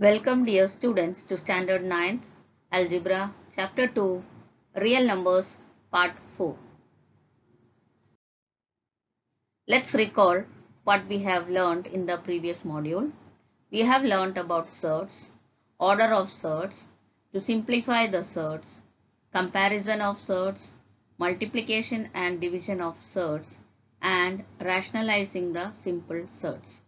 Welcome dear students to Standard 9th Algebra Chapter 2 Real Numbers Part 4. Let's recall what we have learned in the previous module. We have learned about surds, order of surds, to simplify the surds, comparison of surds, multiplication and division of surds, and rationalizing the simple surds.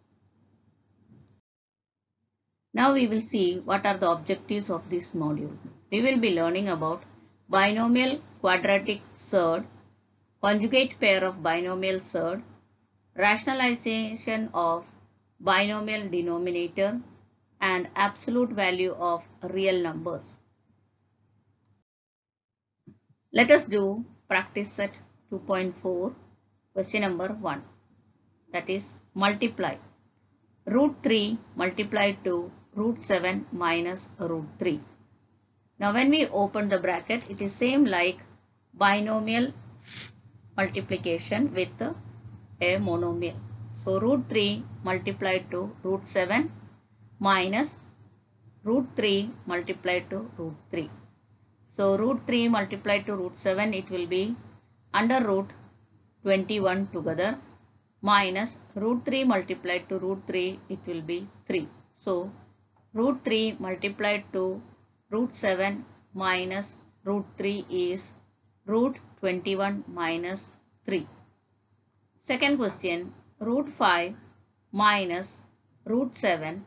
Now we will see what are the objectives of this module. We will be learning about binomial quadratic surd, conjugate pair of binomial surd, rationalization of binomial denominator, and absolute value of real numbers. Let us do practice set 2.4, question number 1, that is multiply. Root 3 multiplied to root 7 minus root 3. Now when we open the bracket, it is same like binomial multiplication with a monomial. So root 3 multiplied to root 7 minus root 3 multiplied to root 3. So root 3 multiplied to root 7, it will be under root 21 together, minus root 3 multiplied to root 3, it will be 3. So root 3 multiplied to root 7 minus root 3 is root 21 minus 3. Second question, root 5 minus root 7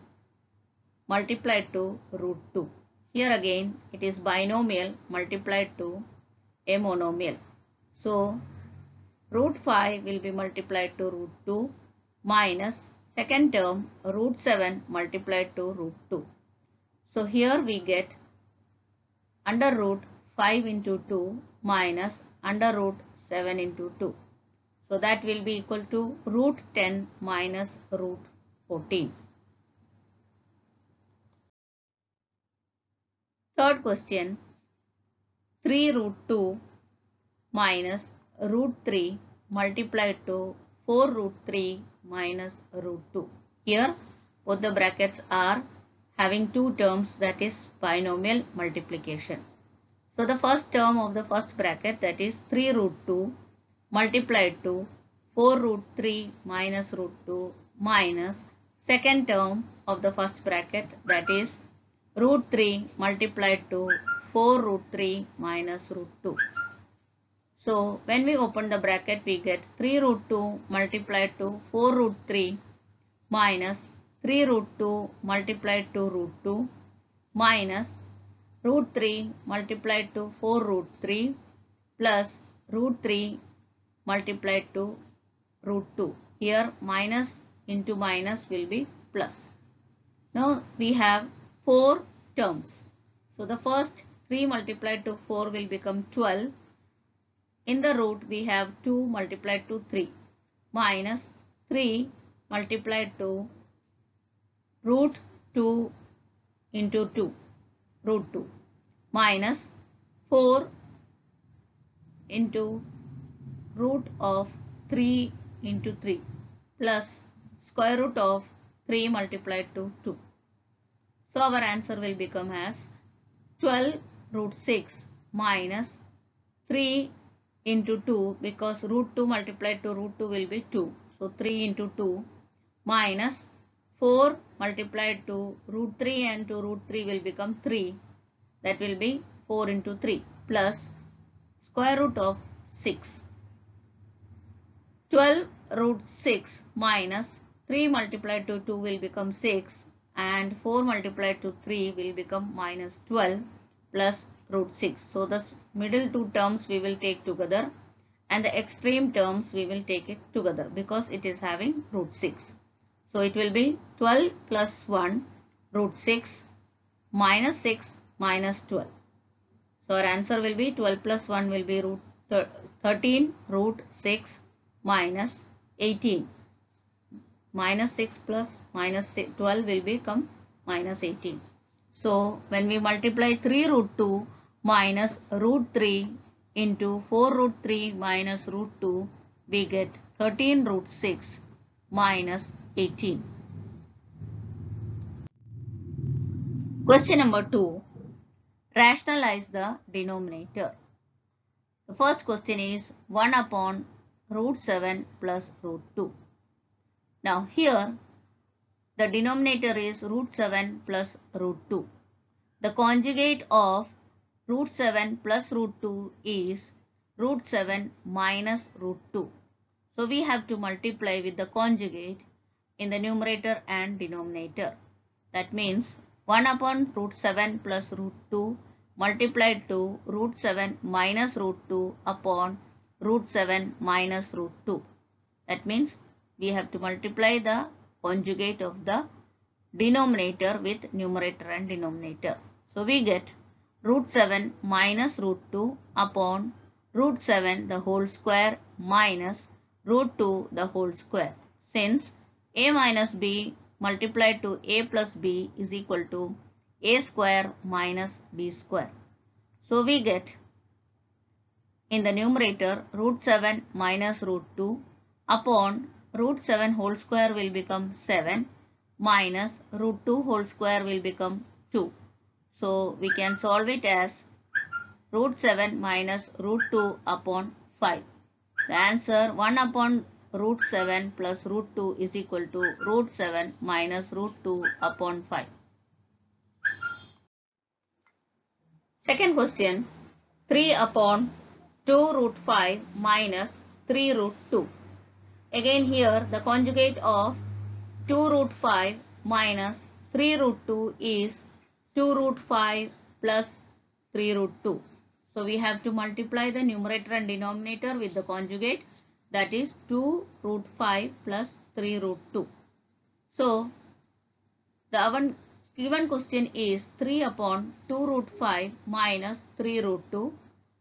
multiplied to root 2. Here again it is binomial multiplied to a monomial. So root 5 will be multiplied to root 2 minus second term root 7 multiplied to root 2. So here we get under root 5 into 2 minus under root 7 into 2. So that will be equal to root 10 minus root 14. Third question, 3 root 2 minus root 3 multiplied to 4 root 3 minus root 2. Here both the brackets are having two terms, that is binomial multiplication. So the first term of the first bracket, that is 3 root 2 multiplied to 4 root 3 minus root 2 minus second term of the first bracket, that is root 3 multiplied to 4 root 3 minus root 2. So when we open the bracket, we get 3 root 2 multiplied to 4 root 3 minus 3 root 2 multiplied to root 2 minus root 3 multiplied to 4 root 3 plus root 3 multiplied to root 2. Here minus into minus will be plus. Now we have 4 terms. So the first 3 multiplied to 4 will become 12. In the root we have 2 multiplied to 3 minus 3 multiplied to root 2 into 2, root 2 minus 4 into root of 3 into 3 plus square root of 3 multiplied to 2. So our answer will become as 12 root 6 minus 3 into 2, because root 2 multiplied to root 2 will be 2. So 3 into 2 minus 4 multiplied to root 3 and to root 3 will become 3. That will be 4 into 3 plus square root of 6. 12 root 6 minus 3 multiplied to 2 will become 6 and 4 multiplied to 3 will become minus 12 plus root 6. So the middle two terms we will take together and the extreme terms we will take it together because it is having root 6. So it will be 12 plus 1 root 6 minus 6 minus 12. So our answer will be 12 plus 1 will be 13 root 6 minus 18. Minus 6 plus minus 12 will become minus 18. So when we multiply 3 root 2 minus root 3 into 4 root 3 minus root 2, we get 13 root 6 minus 18. Question number 2. Rationalize the denominator. The first question is 1 upon root 7 plus root 2. Now here the denominator is root 7 plus root 2. The conjugate of root 7 plus root 2 is root 7 minus root 2. So we have to multiply with the conjugate in the numerator and denominator. That means 1 upon root 7 plus root 2 multiplied to root 7 minus root 2 upon root 7 minus root 2. That means we have to multiply the conjugate of the denominator with numerator and denominator. So we get root 7 minus root 2 upon root 7 the whole square minus root 2 the whole square. Since a minus b multiplied to a plus b is equal to a square minus b square. So we get in the numerator root 7 minus root 2 upon root 7 whole square will become 7 minus root 2 whole square will become 2. So we can solve it as root 7 minus root 2 upon 5. The answer 1 upon root 7 plus root 2 is equal to root 7 minus root 2 upon 5. Second question, 3 upon 2 root 5 minus 3 root 2. Again here the conjugate of 2 root 5 minus 3 root 2 is 2 root 5 plus 3 root 2. So we have to multiply the numerator and denominator with the conjugate, that is 2 root 5 plus 3 root 2. So the given question is 3 upon 2 root 5 minus 3 root 2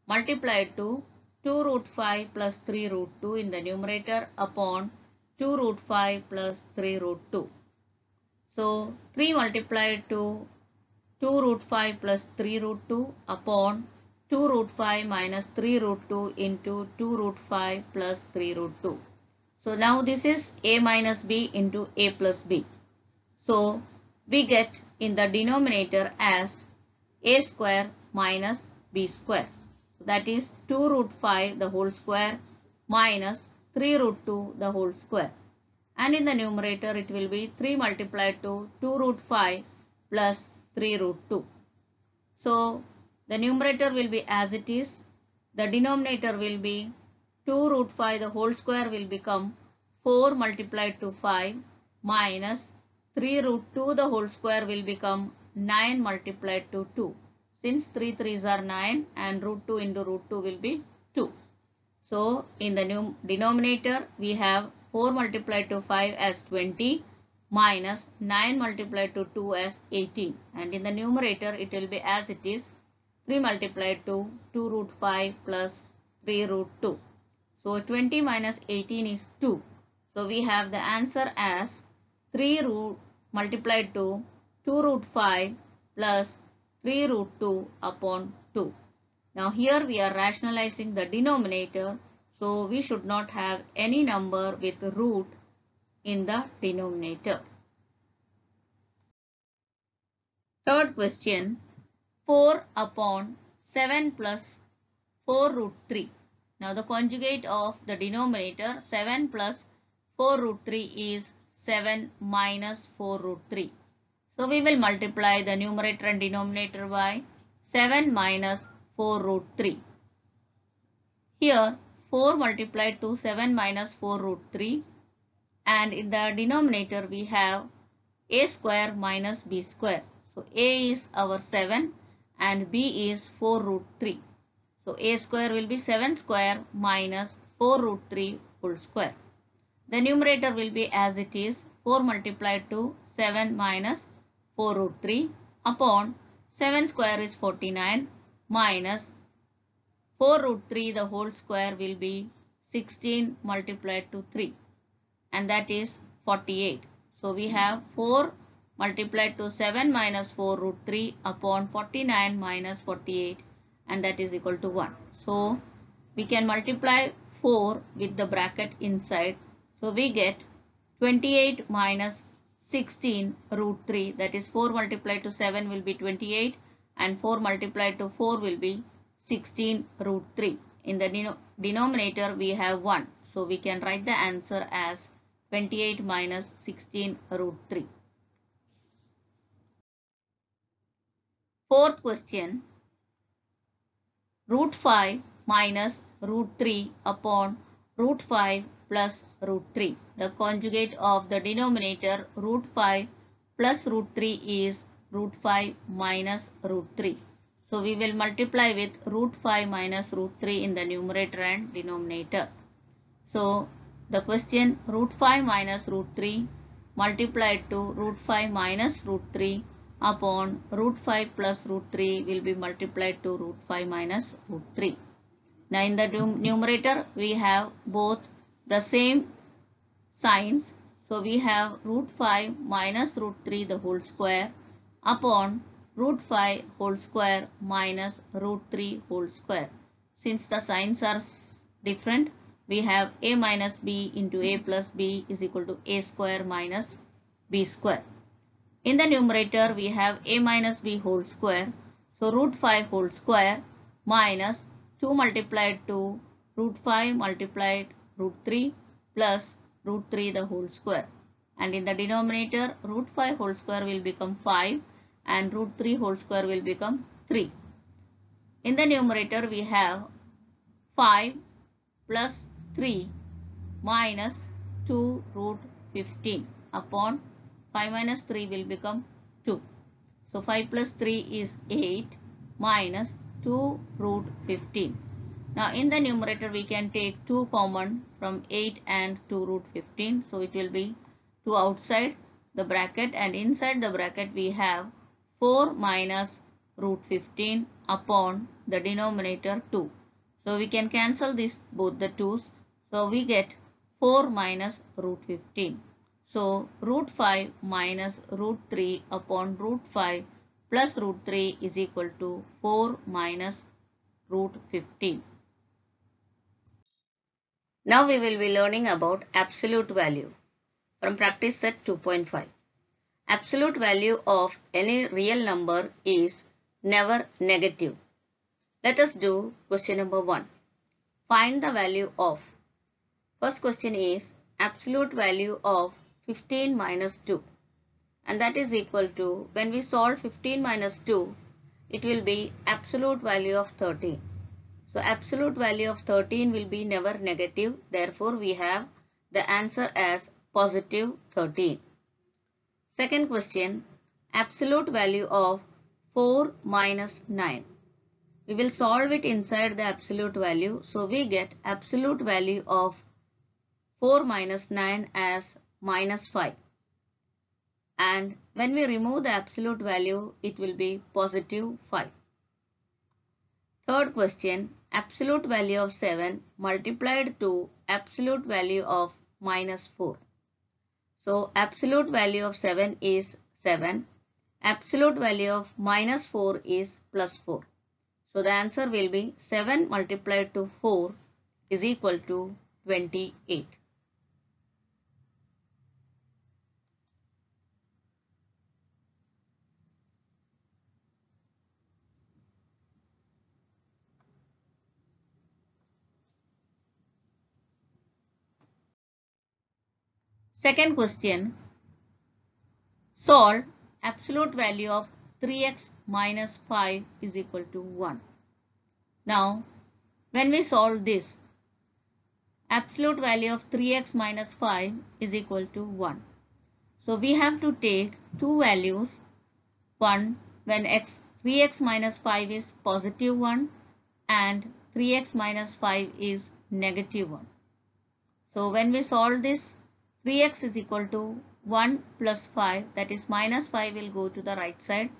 multiplied to 2 root 5 plus 3 root 2 in the numerator upon 2 root 5 plus 3 root 2. So 3 multiplied to 2 root 5 plus 3 root 2 upon 2 root 5 minus 3 root 2 into 2 root 5 plus 3 root 2. So now this is a minus b into a plus b. So we get in the denominator as a square minus b square. So that is 2 root 5 the whole square minus 3 root 2 the whole square. And in the numerator it will be 3 multiplied to 2 root 5 plus 3 root 2. So the numerator will be as it is. The denominator will be 2 root 5 the whole square will become 4 multiplied to 5 minus 3 root 2 the whole square will become 9 multiplied to 2. Since 3 3s are 9 and root 2 into root 2 will be 2. So in the denominator we have 4 multiplied to 5 as 20 minus 9 multiplied to 2 as 18. And in the numerator it will be as it is, 3 multiplied to 2 root 5 plus 3 root 2. So 20 minus 18 is 2. So we have the answer as 3 root multiplied to 2 root 5 plus 3 root 2 upon 2. Now here we are rationalizing the denominator. So we should not have any number with root in the denominator. Third question, 4 upon 7 plus 4 root 3. Now the conjugate of the denominator 7 plus 4 root 3 is 7 minus 4 root 3. So we will multiply the numerator and denominator by 7 minus 4 root 3. Here 4 multiplied to 7 minus 4 root 3, and in the denominator we have a square minus b square. So a is our 7 and b is 4 root 3. So a square will be 7 square minus 4 root 3 whole square. The numerator will be as it is, 4 multiplied to 7 minus 4 root 3 upon 7 square is 49 minus 4 root 3 the whole square will be 16 multiplied to 3, and that is 48. So we have 4 multiplied to 7 minus 4 root 3 upon 49 minus 48, and that is equal to 1. So we can multiply 4 with the bracket inside. So we get 28 minus 16 root 3, that is 4 multiplied to 7 will be 28 and 4 multiplied to 4 will be 16 root 3. In the denominator we have 1. So we can write the answer as 28 minus 16 root 3. Fourth question, root 5 minus root 3 upon root 5 plus root 3. The conjugate of the denominator root 5 plus root 3 is root 5 minus root 3. So we will multiply with root 5 minus root 3 in the numerator and denominator. So the question root 5 minus root 3 multiplied to root 5 minus root 3 upon root 5 plus root 3 will be multiplied to root 5 minus root 3. Now in the numerator we have both the same signs. So we have root 5 minus root 3 the whole square upon root 5 whole square minus root 3 whole square. Since the signs are different, we have a minus b into a plus b is equal to a square minus b square. In the numerator we have a minus b whole square. So root 5 whole square minus 2 multiplied to root 5 multiplied root 3 plus root 3 the whole square. And in the denominator root 5 whole square will become 5 and root 3 whole square will become 3. In the numerator we have 5 plus 3 minus 2 root 15 upon 5 minus 3 will become 2. So 5 plus 3 is 8 minus 2 root 15. Now in the numerator we can take 2 common from 8 and 2 root 15. So it will be 2 outside the bracket and inside the bracket we have 4 minus root 15 upon the denominator 2. So we can cancel this both the 2's. So we get 4 minus root 15. So root 5 minus root 3 upon root 5 plus root 3 is equal to 4 minus root 15. Now we will be learning about absolute value from practice set 2.5. Absolute value of any real number is never negative. Let us do question number 1. Find the value of. First question is absolute value of 15 minus 2, and that is equal to, when we solve 15 minus 2, it will be absolute value of 13. So absolute value of 13 will be never negative. Therefore we have the answer as positive 13. Second question, absolute value of 4 minus 9. We will solve it inside the absolute value. So we get absolute value of 4 minus 9 as minus 5. And when we remove the absolute value, it will be positive 5. Third question, absolute value of 7 multiplied to absolute value of minus 4. So absolute value of 7 is 7. Absolute value of minus 4 is plus 4. So the answer will be 7 multiplied to 4 is equal to 28. Second question, solve absolute value of 3x minus 5 is equal to 1. Now, when we solve this, absolute value of 3x minus 5 is equal to 1. So we have to take two values. One, when 3x minus 5 is positive 1 and 3x minus 5 is negative 1. So when we solve this, 3x is equal to 1 plus 5, that is minus 5 will go to the right side.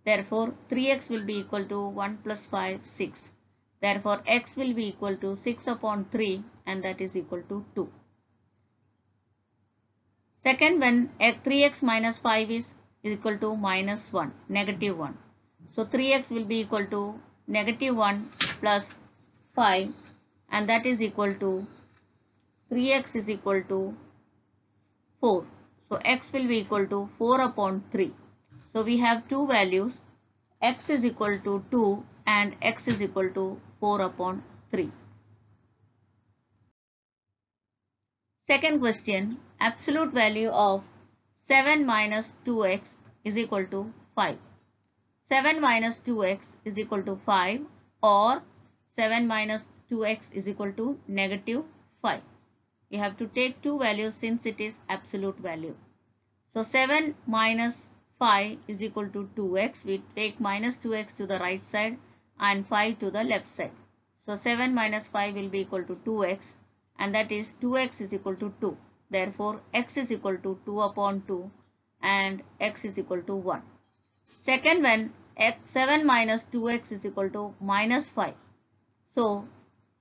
Therefore, 3x will be equal to 1 plus 5, 6. Therefore, x will be equal to 6 upon 3 and that is equal to 2. Second, when 3x minus 5 is equal to minus 1, negative 1. So, 3x will be equal to negative 1 plus 5 and that is equal to 3x is equal to 4. So x will be equal to 4 upon 3. So we have two values, x is equal to 2 and x is equal to 4 upon 3. Second question, absolute value of 7 minus 2x is equal to 5. 7 minus 2x is equal to 5 or 7 minus 2x is equal to negative 5. We have to take two values since it is absolute value. So 7 minus 5 is equal to 2x. We take minus 2x to the right side and 5 to the left side. So 7 minus 5 will be equal to 2x, and that is 2x is equal to 2. Therefore, x is equal to 2 upon 2 and x is equal to 1. Second one, 7 minus 2x is equal to minus 5. So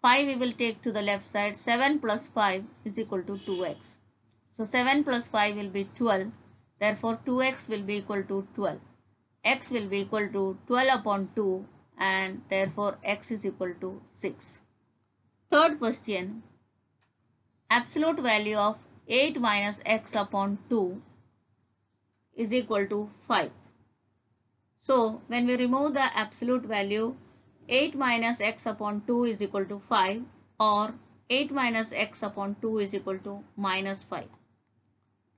5 we will take to the left side. 7 plus 5 is equal to 2x. So 7 plus 5 will be 12. Therefore 2x will be equal to 12. X will be equal to 12 upon 2 and therefore x is equal to 6. Third question, absolute value of 8 minus x upon 2 is equal to 5. So when we remove the absolute value, 8 minus x upon 2 is equal to 5 or 8 minus x upon 2 is equal to minus 5.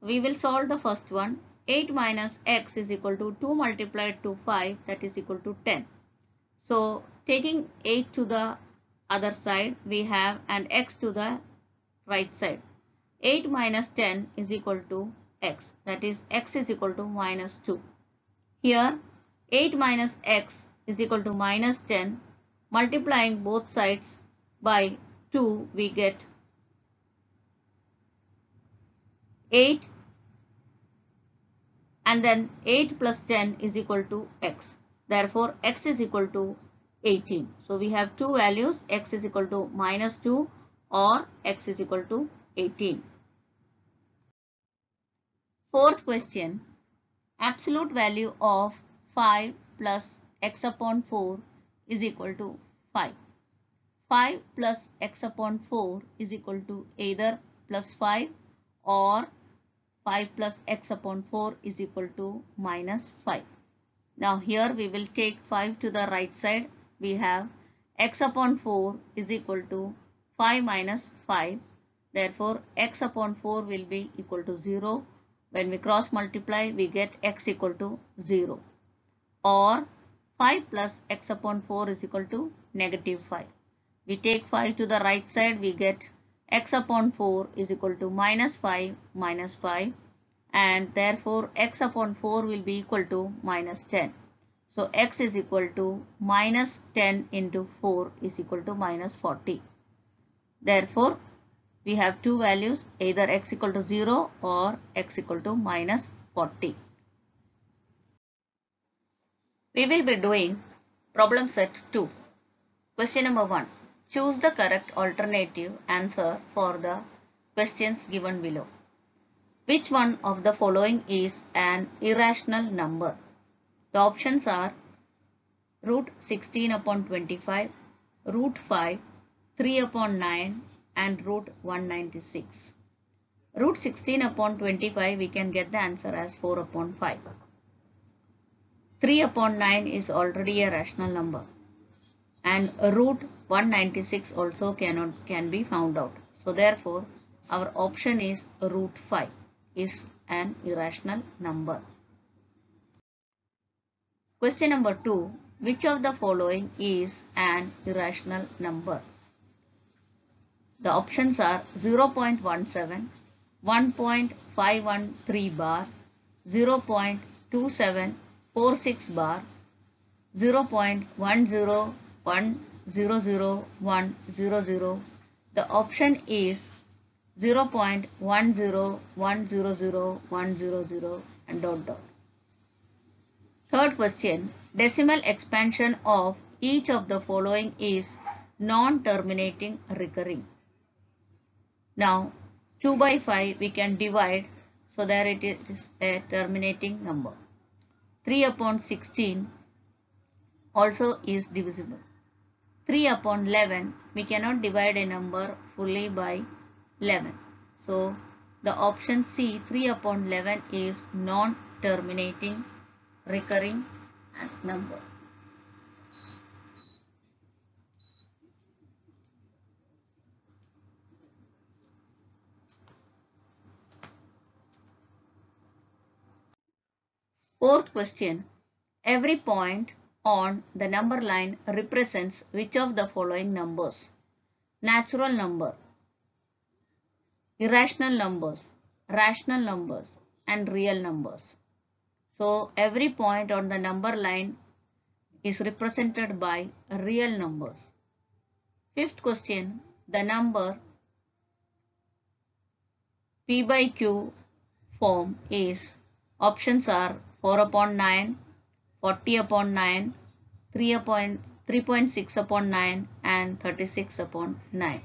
We will solve the first one. 8 minus x is equal to 2 multiplied to 5, that is equal to 10. So taking 8 to the other side, we have an x to the right side. 8 minus 10 is equal to x, that is x is equal to minus 2. Here 8 minus x is equal to minus 10. Multiplying both sides by 2, we get 8, and then 8 plus 10 is equal to x. Therefore, x is equal to 18. So we have two values, x is equal to minus 2 or x is equal to 18. Fourth question, absolute value of 5 plus x upon 4 is equal to 5. 5 plus x upon 4 is equal to either plus 5 or 5 plus x upon 4 is equal to minus 5. Now here we will take 5 to the right side. We have x upon 4 is equal to 5 minus 5. Therefore, x upon 4 will be equal to 0. When we cross multiply, we get x equal to 0. Or 5 plus x upon 4 is equal to negative 5. We take 5 to the right side, we get x upon 4 is equal to minus 5 minus 5, and therefore x upon 4 will be equal to minus 10. So x is equal to minus 10 into 4 is equal to minus 40. Therefore, we have two values, either x equal to 0 or x equal to minus 40. We will be doing problem set 2. Question number 1. Choose the correct alternative answer for the questions given below. Which one of the following is an irrational number? The options are root 16 upon 25, root 5, 3 upon 9 and root 196. Root 16 upon 25 we can get the answer as 4 upon 5. 3 upon 9 is already a rational number, and root 196 also can be found out. So therefore our option is root 5 is an irrational number. Question number 2. Which of the following is an irrational number? The options are 0.17, 1.513 bar, 0.2746 bar, 0.10100100. The option is 0.10100100 and dot dot. Third question, decimal expansion of each of the following is non-terminating recurring. Now 2 by 5 we can divide so that it is a terminating number. 3 upon 16 also is divisible. 3 upon 11, we cannot divide a number fully by 11. So The option C 3 upon 11 is non-terminating recurring number. Fourth question. Every point on the number line represents which of the following numbers? Natural number, irrational numbers, rational numbers, and real numbers. So every point on the number line is represented by real numbers. Fifth question. The number P by Q form is, options are 4 upon 9, 40 upon 9, 3.6 upon 9 and 36 upon 9.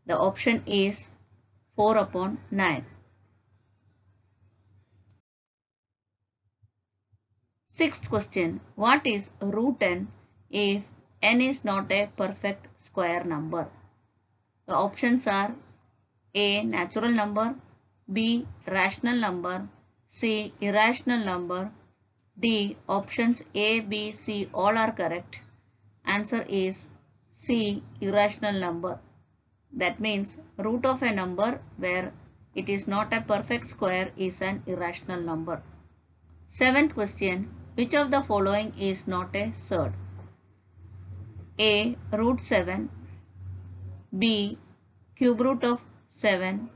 The option is 4 upon 9. Sixth question. What is root n if n is not a perfect square number? The options are A. Natural number, B. Rational number, C. Irrational number, D. Options A, B, C all are correct. Answer is C. Irrational number. That means root of a number where it is not a perfect square is an irrational number. Seventh question. Which of the following is not a surd? A. Root 7, B. Cube root of 7,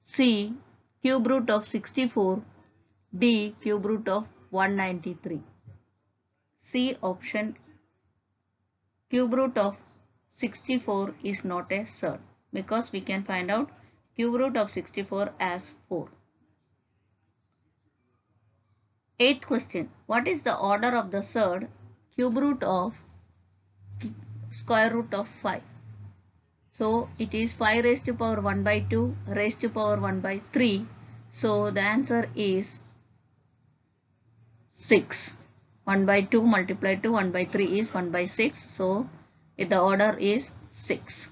C. Cube root of 64, D. Cube root of 193. C option, cube root of 64 is not a surd because we can find out cube root of 64 as 4. Eighth question. What is the order of the surd cube root of square root of 5? So it is 5 raised to power 1 by 2 raised to power 1 by 3. So the answer is 6. 1 by 2 multiplied to 1 by 3 is 1 by 6. So the order is 6.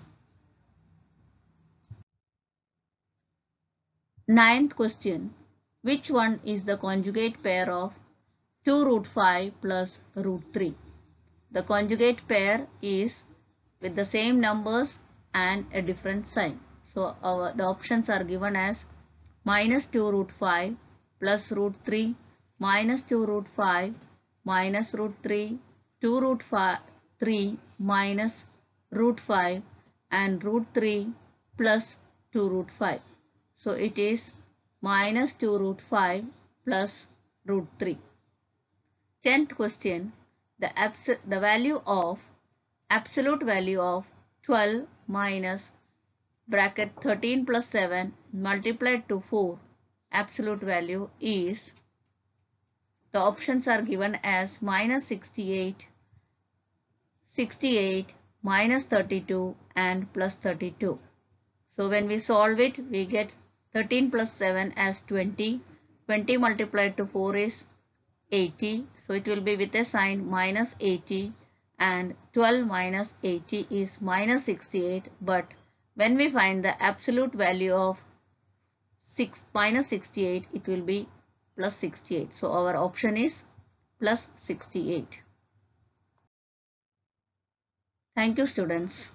Ninth question. Which one is the conjugate pair of 2 root 5 plus root 3? The conjugate pair is with the same numbers and a different sign. So the options are given as minus 2 root 5 plus root 3, minus 2 root 5 minus root 3, 2 root 3 minus root 5 and root 3 plus 2 root 5. So it is minus 2 root 5 plus root 3. 10th question. The absolute value of 12 minus bracket 13 plus 7 multiplied to 4 absolute value is, the options are given as minus 68, 68, minus 32 and plus 32. So when we solve it, we get 13 plus 7 as 20. 20 multiplied to 4 is 80. So it will be with a sign minus 80, and 12 minus 80 is minus 68. But when we find the absolute value of minus 68, it will be plus 68. So our option is plus 68. Thank you, students.